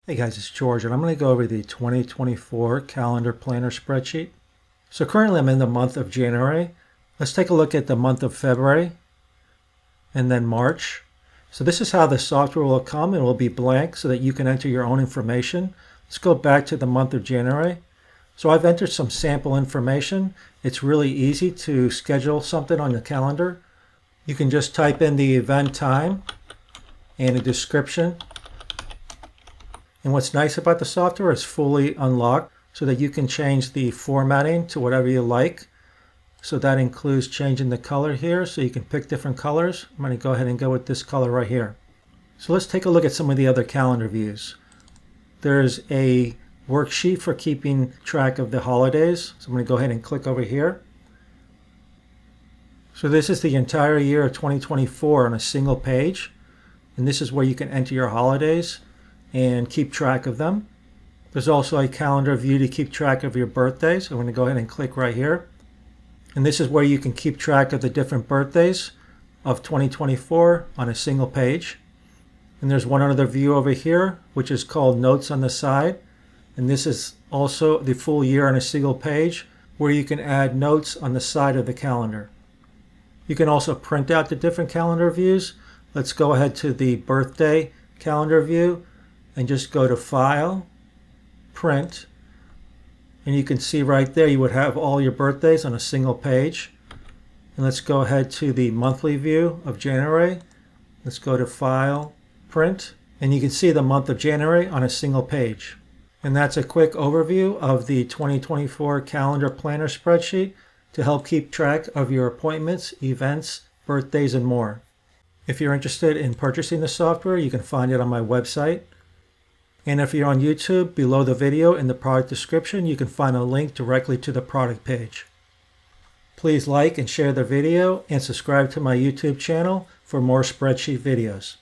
Hey guys, it's George, and I'm going to go over the 2024 calendar planner spreadsheet. So currently I'm in the month of January. Let's take a look at the month of February and then March. So this is how the software will come. It will be blank so that you can enter your own information. Let's go back to the month of January. So I've entered some sample information. It's really easy to schedule something on the calendar. You can just type in the event time and a description. And what's nice about the software is fully unlocked so that you can change the formatting to whatever you like. So that includes changing the color here, so you can pick different colors. I'm going to go ahead and go with this color right here. So let's take a look at some of the other calendar views. There's a worksheet for keeping track of the holidays. So I'm going to go ahead and click over here. So this is the entire year of 2024 on a single page. And this is where you can enter your holidays and keep track of them. There's also a calendar view to keep track of your birthdays. I'm going to go ahead and click right here. And this is where you can keep track of the different birthdays of 2024 on a single page. And there's one other view over here, which is called Notes on the Side. And this is also the full year on a single page, where you can add notes on the side of the calendar. You can also print out the different calendar views. Let's go ahead to the birthday calendar view and just go to File, Print, and you can see right there you would have all your birthdays on a single page. And let's go ahead to the monthly view of January. Let's go to File, Print, and you can see the month of January on a single page. And that's a quick overview of the 2024 calendar planner spreadsheet to help keep track of your appointments, events, birthdays, and more. If you're interested in purchasing the software, you can find it on my website. And if you're on YouTube, below the video in the product description, you can find a link directly to the product page. Please like and share the video and subscribe to my YouTube channel for more spreadsheet videos.